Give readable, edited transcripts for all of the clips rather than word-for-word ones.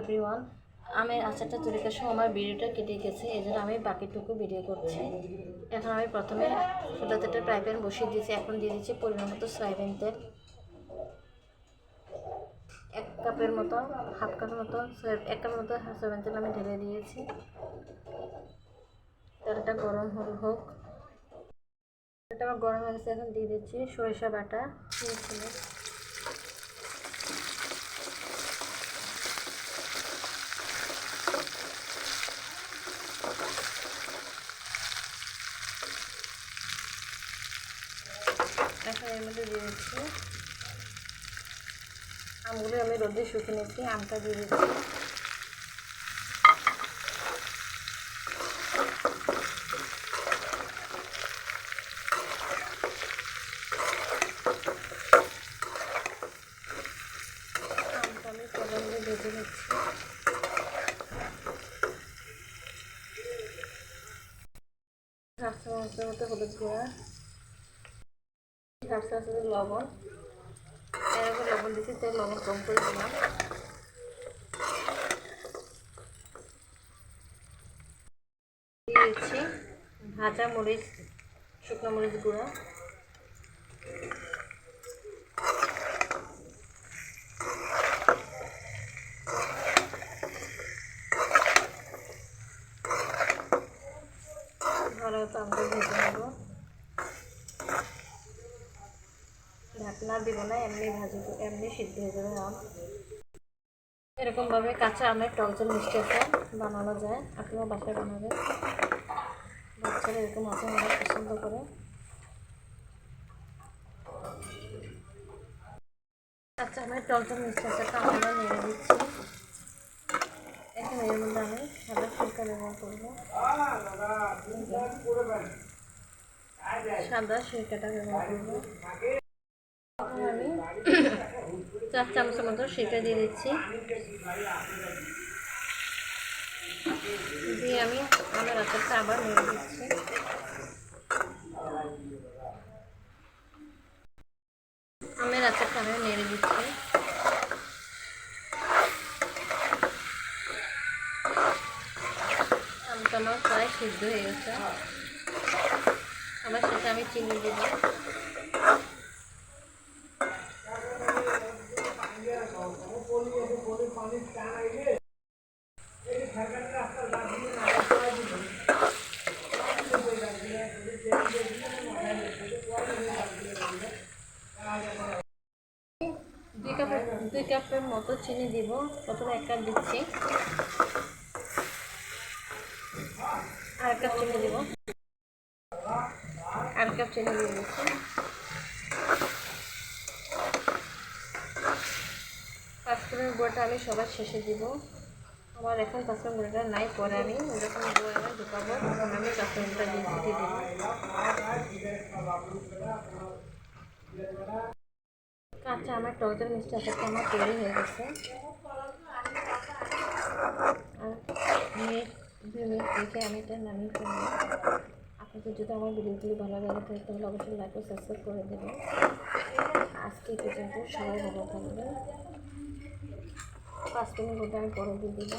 Everyone, আমের আচারটা তৈরি করার সময় আমার ভিডিওটা কেটে গেছে, এই জন্য আমি বাকিটুকু ভিডিও করছি। এখন আমি প্রথমে সোডা তেলটা ফ্রাই প্যান বসিয়ে দিয়েছি। এখন দিয়ে দিচ্ছি পরিমাণ মতো সয়াবিন তেল, 1 কাপের মতো, হাফ কাপের মতো 1 কাপের মতো সয়াবিন তেল আমি ঢেলে দিয়েছি। তেলটা গরম হোক। তেলটা আমার গরম হয়ে গেছে। এখন দিয়ে দিচ্ছি সরিষা বাটা 3 চামচ। এখন এর মধ্যে দিয়ে দিচ্ছি আমগুলো আমি রোদে শুকিয়ে নিয়েছি, আমটা দিয়ে দিচ্ছি। আমটা আমি তেলের মধ্যে ভেজে নিচ্ছি। হাফ চামচের মতো হলুদ গুঁড়া, হাফ চামচের লবণ, এর উপর লবণ দিচ্ছি, তো লবণ কম করে দিলাম। দিয়ে দিচ্ছি ভাজা মরিচ, শুকনো মরিচ গুঁড়া, ভালো মতো আমরা ভেজে নেব। ঢাকনা দিব না, এমনি সিদ্ধ হয়ে যাবে আম। এরকমভাবে কাঁচা আমের টক ঝাল মিষ্টি আচার বানানো যায়, আপনারা বাসায় বানাবেন। বাচ্চারা এরকম আচার অনেক পছন্দ করে। কাঁচা আমের টক ঝাল মিষ্টি আচারটা আমরা নেড়ে দিচ্ছি। এখন এর মধ্যে আমি সাদা সিরকা ব্যবহার করবো। সাদা সিরকাটা ব্যবহার করবো। এখন আমি 4 চামচের মতো সিরকা দিয়ে দিচ্ছি। দিয়ে আমি আমের আচারটা আবার নেড়ে দিচ্ছি। আমের আচারটা আমি নেড়ে দিচ্ছি। আমটা আমার প্রায় সিদ্ধ হয়ে গেছে। আবার সেটা আমি চিনি দিব। দুই কাপের মতো চিনি দিব। প্রথমে 1 কাপ দিচ্ছি, আর 1 কাপ চিনি দিব, আর 1 কাপ চিনি দিয়ে দিচ্ছি। পাঁচফোড়নের গুঁড়োটা আমি সবার শেষে দিব। আমার এখন পাঁচফোড়ন গুঁড়োটা নাই, পরে আমি যখন গুঁড়ো ঢুকাবো তখন আমি পাঁচফোড়নটা দিয়ে দিব। কাঁচা আমার টক ঝাল মিষ্টি আচারটা আমার তৈরি হয়ে গেছে। আর 2 মিনিট রেখে আমি এটা নামিয়ে ফেলবো। আপনাদের যদি আমার ভিডিওগুলি ভালো লাগে থাকে তাহলে অবশ্যই লাইক ও সাবস্ক্রাইব করে দেবেন। আজকে এই পর্যন্ত, সবাই ভালো থাকবেন। 5 মিনিট মধ্যে আমি পরে দিয়ে দিব।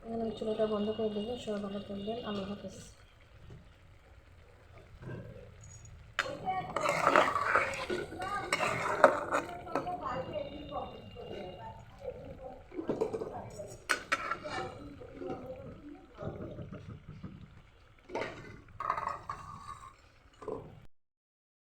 এখানে আমি চুলাটা বন্ধ করে দেবো। সবাই ভালো থাকবেন। আল্লাহ হাফেজ।